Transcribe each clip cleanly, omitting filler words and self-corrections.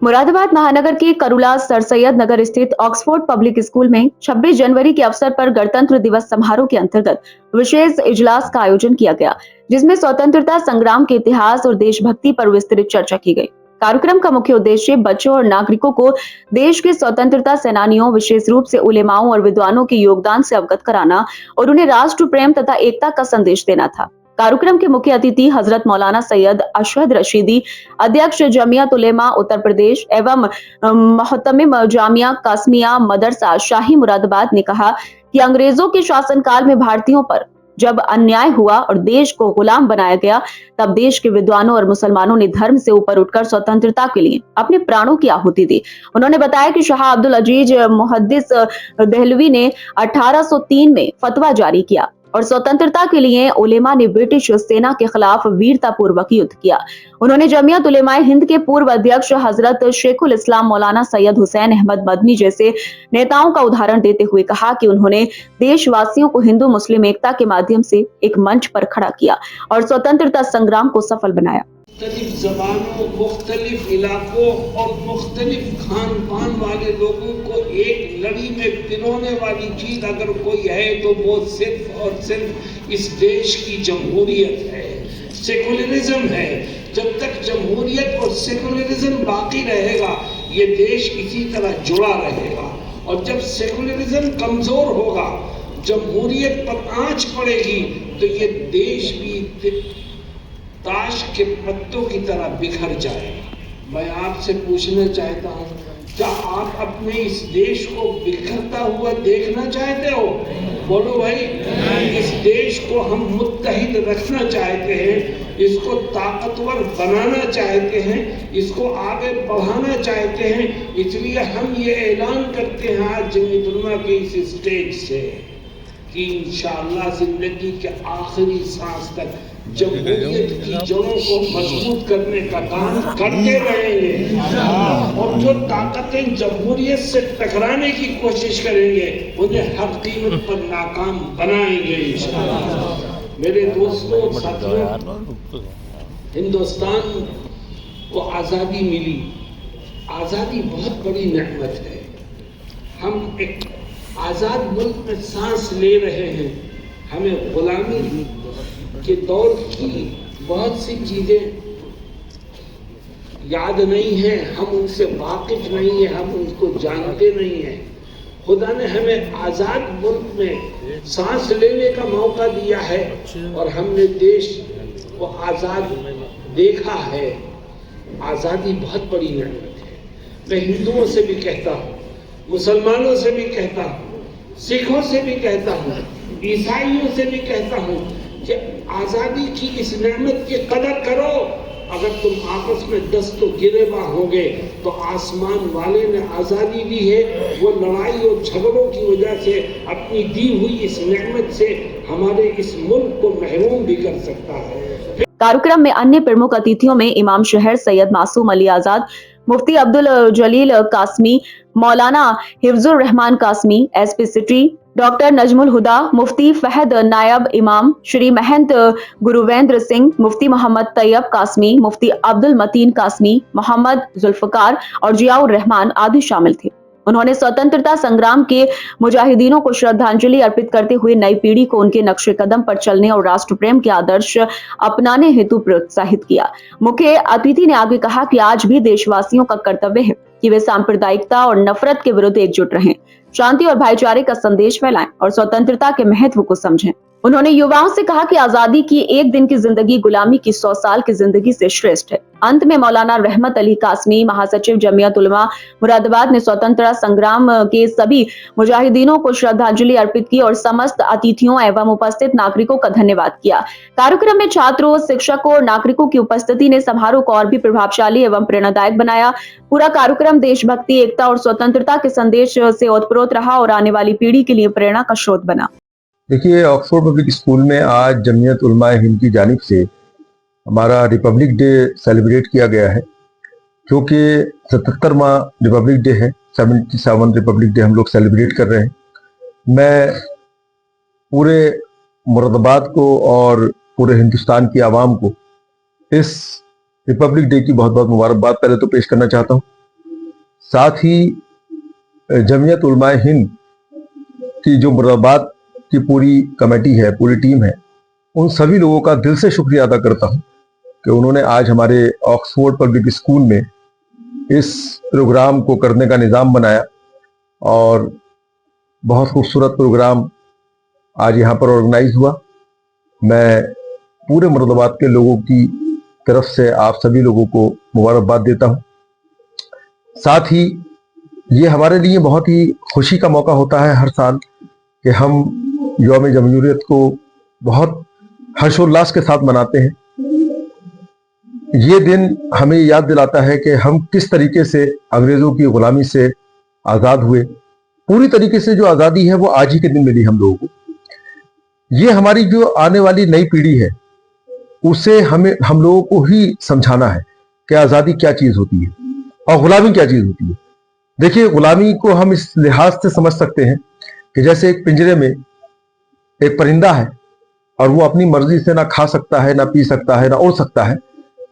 मुरादाबाद महानगर के करुला सर सैयद नगर स्थित ऑक्सफोर्ड पब्लिक स्कूल में 26 जनवरी के अवसर पर गणतंत्र दिवस समारोह के अंतर्गत विशेष इजलास का आयोजन किया गया, जिसमें स्वतंत्रता संग्राम के इतिहास और देशभक्ति पर विस्तृत चर्चा की गई। कार्यक्रम का मुख्य उद्देश्य बच्चों और नागरिकों को देश के स्वतंत्रता सेनानियों, विशेष रूप से उलेमाओं और विद्वानों के योगदान से अवगत कराना और उन्हें राष्ट्र प्रेम तथा एकता का संदेश देना था। कार्यक्रम के मुख्य अतिथि हजरत मौलाना सैयद अशहद रशीदी, अध्यक्ष जमियत उलेमा उत्तर प्रदेश एवं मोहतमिम जामिया कासमिया मदरसा शाही मुरादाबाद ने कहा कि अंग्रेजों के शासनकाल में भारतीयों पर जब अन्याय हुआ और देश को गुलाम बनाया गया, तब देश के विद्वानों और मुसलमानों ने धर्म से ऊपर उठकर स्वतंत्रता के लिए अपने प्राणों की आहुति दी। उन्होंने बताया कि शाह अब्दुल अजीज मुहद्दिस दहलवी ने 1803 में फतवा जारी किया और स्वतंत्रता के लिए उलेमा ने ब्रिटिश सेना के खिलाफ वीरता पूर्वक युद्ध किया। उन्होंने जमियत उलेमाए हिंद के पूर्व अध्यक्ष हजरत शेखुल इस्लाम मौलाना सैयद हुसैन अहमद मदनी जैसे नेताओं का उदाहरण देते हुए कहा कि उन्होंने देशवासियों को हिंदू मुस्लिम एकता के माध्यम से एक मंच पर खड़ा किया और स्वतंत्रता संग्राम को सफल बनाया। मुख्तलिफ जबानों, मुख्तलिफ इलाकों और मुख्तलिफ खान पान वाले लोगों को एक लड़ी में पिरोने वाली चीज अगर कोई है तो वो सिर्फ और सिर्फ इस देश की जमहूरियत है, सेकुलरिज्म है। जब तक जमहूरियत और सेकुलरिज्म बाकी रहेगा, ये देश इसी तरह जुड़ा रहेगा। और जब सेकुलरिज्म कमजोर होगा, जमहूरियत पर आंच पड़ेगी, तो ये देश भी ताश के पत्तों की तरह बिखर जाएगा। मैं आपसे पूछना चाहता हूँ, क्या आप अपने इस देश को बिखरता हुआ देखना चाहते हो? बोलो भाई। इस देश को हम मुत्तहिद रखना चाहते हैं, इसको ताकतवर बनाना चाहते हैं, इसको आगे बढ़ाना चाहते हैं। इसलिए हम ये ऐलान करते हैं आज जमीयत उलमा के इस स्टेज से कि इंशाअल्लाह जिंदगी के आखिरी सांस तक जमहूरियत की जड़ों को मजबूत करने का काम करते रहेंगे और जो ताकतें जमहूरियत से टकराने की कोशिश करेंगे उन्हें हर कीमत पर नाकाम बनाएंगे इंशाअल्लाह। मेरे दोस्तों साथियों, हिंदुस्तान को आज़ादी मिली। आज़ादी बहुत बड़ी नेमत है। हम एक आज़ाद मुल्क में सांस ले रहे हैं। हमें गुलामी के दौर की बहुत सी चीजें याद नहीं है, हम उनसे वाकिफ नहीं है, हम उनको जानते नहीं है। खुदा ने हमें आज़ाद मुल्क में सांस लेने का मौका दिया है और हमने देश को आज़ाद देखा है। आज़ादी बहुत बड़ी नेमत है। मैं हिंदुओं से भी कहता हूँ, मुसलमानों से भी कहता हूँ, सिखों से भी कहता हूँ, ईसाइयों से भी कहता हूँ कि आज़ादी की इस नेमत की कदर करो। अगर तुम आपस में दस्त गिरेबा होंगे तो आसमान वाले ने आज़ादी दी है, वो लड़ाई और झगड़ों की वजह से अपनी दी हुई इस नेमत से हमारे इस मुल्क को महरूम भी कर सकता है। कार्यक्रम में अन्य प्रमुख अतिथियों में इमाम शहर सैयद मासूम अली आजाद, मुफ्ती Abdul Jalil Qasmi, Maulana Hifzur Rahman Qasmi, SP city doctor Najmul Huda, Mufti Fahad नायब इमाम, श्री महंत गुरुवेंद्र सिंह, मुफ्ती मोहम्मद तैयब कासमी, मुफ्ती अब्दुल मतीन कासमी, मोहम्मद जुल्फकार और जियाउर रहमान आदि शामिल थे। उन्होंने स्वतंत्रता संग्राम के मुजाहिदीनों को श्रद्धांजलि अर्पित करते हुए नई पीढ़ी को उनके नक्शे कदम पर चलने और राष्ट्र प्रेम के आदर्श अपनाने हेतु प्रोत्साहित किया। मुख्य अतिथि ने आगे कहा कि आज भी देशवासियों का कर्तव्य है कि वे सांप्रदायिकता और नफरत के विरुद्ध एकजुट रहें, शांति और भाईचारे का संदेश फैलाएं और स्वतंत्रता के महत्व को समझें। उन्होंने युवाओं से कहा कि आजादी की एक दिन की जिंदगी गुलामी की 100 साल की जिंदगी से श्रेष्ठ है। अंत में मौलाना रहमत अली कासमी, महासचिव जमियत उलमा मुरादाबाद ने स्वतंत्रता संग्राम के सभी मुजाहिदीनों को श्रद्धांजलि अर्पित की और समस्त अतिथियों एवं उपस्थित नागरिकों का धन्यवाद किया। कार्यक्रम में छात्रों, शिक्षकों और नागरिकों की उपस्थिति ने समारोह को और भी प्रभावशाली एवं प्रेरणादायक बनाया। पूरा कार्यक्रम देशभक्ति, एकता और स्वतंत्रता के संदेश से ओतप्रोत रहा और आने वाली पीढ़ी के लिए प्रेरणा का स्रोत बना। देखिए, ऑक्सफोर्ड पब्लिक स्कूल में आज जमियत उलमाए हिंद की जानिब से हमारा रिपब्लिक डे सेलिब्रेट किया गया है, जो कि 77वां रिपब्लिक डे है। 77 रिपब्लिक डे हम लोग सेलिब्रेट कर रहे हैं। मैं पूरे मुरादाबाद को और पूरे हिंदुस्तान की आवाम को इस रिपब्लिक डे की बहुत बहुत मुबारकबाद पहले तो पेश करना चाहता हूँ। साथ ही जमीयत उलमाए हिंद की जो मुरादाबाद की पूरी कमेटी है, पूरी टीम है, उन सभी लोगों का दिल से शुक्रिया अदा करता हूं कि उन्होंने आज हमारे ऑक्सफोर्ड पब्लिक स्कूल में इस प्रोग्राम को करने का निज़ाम बनाया और बहुत खूबसूरत प्रोग्राम आज यहाँ पर ऑर्गेनाइज हुआ। मैं पूरे मुरादाबाद के लोगों की तरफ से आप सभी लोगों को मुबारकबाद देता हूँ। साथ ही ये हमारे लिए बहुत ही खुशी का मौका होता है हर साल कि हम यौम जमहूरियत को बहुत हर्षोल्लास के साथ मनाते हैं। ये दिन हमें याद दिलाता है कि हम किस तरीके से अंग्रेजों की गुलामी से आज़ाद हुए। पूरी तरीके से जो आज़ादी है वो आज ही के दिन मिली हम लोगों को। ये हमारी जो आने वाली नई पीढ़ी है उसे हम लोगों को ही समझाना है कि आज़ादी क्या चीज़ होती है और गुलामी क्या चीज़ होती है। देखिए, गुलामी को हम इस लिहाज से समझ सकते हैं कि जैसे एक पिंजरे में एक परिंदा है और वो अपनी मर्जी से ना खा सकता है, ना पी सकता है, ना उड़ सकता है।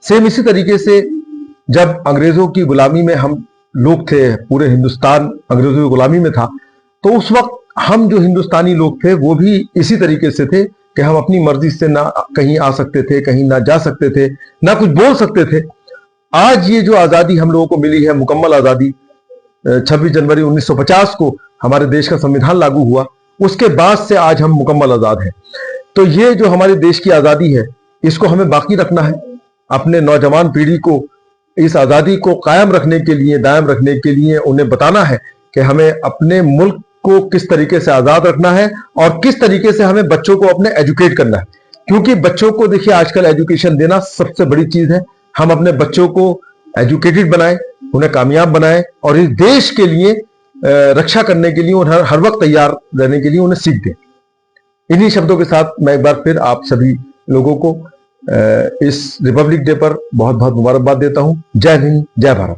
सेम इसी तरीके से जब अंग्रेजों की गुलामी में हम लोग थे, पूरे हिंदुस्तान अंग्रेजों की गुलामी में था, तो उस वक्त हम जो हिंदुस्तानी लोग थे वो भी इसी तरीके से थे कि हम अपनी मर्जी से ना कहीं आ सकते थे, कहीं ना जा सकते थे, ना कुछ बोल सकते थे। आज ये जो आज़ादी हम लोगों को मिली है, मुकम्मल आज़ादी, 26 जनवरी 1950 को हमारे देश का संविधान लागू हुआ, उसके बाद से आज हम मुकम्मल आज़ाद हैं। तो ये जो हमारे देश की आज़ादी है इसको हमें बाकी रखना है। अपने नौजवान पीढ़ी को इस आज़ादी को कायम रखने के लिए, दायम रखने के लिए उन्हें बताना है कि हमें अपने मुल्क को किस तरीके से आज़ाद रखना है और किस तरीके से हमें बच्चों को अपने एजुकेट करना है। क्योंकि बच्चों को देखिए, आजकल एजुकेशन देना सबसे बड़ी चीज़ है। हम अपने बच्चों को एजुकेटेड बनाएं, उन्हें कामयाब बनाएं और इस देश के लिए रक्षा करने के लिए उन्हें हर वक्त तैयार रहने के लिए उन्हें सीख दें। इन्हीं शब्दों के साथ मैं एक बार फिर आप सभी लोगों को इस रिपब्लिक डे पर बहुत बहुत मुबारकबाद देता हूं। जय हिंद, जय भारत।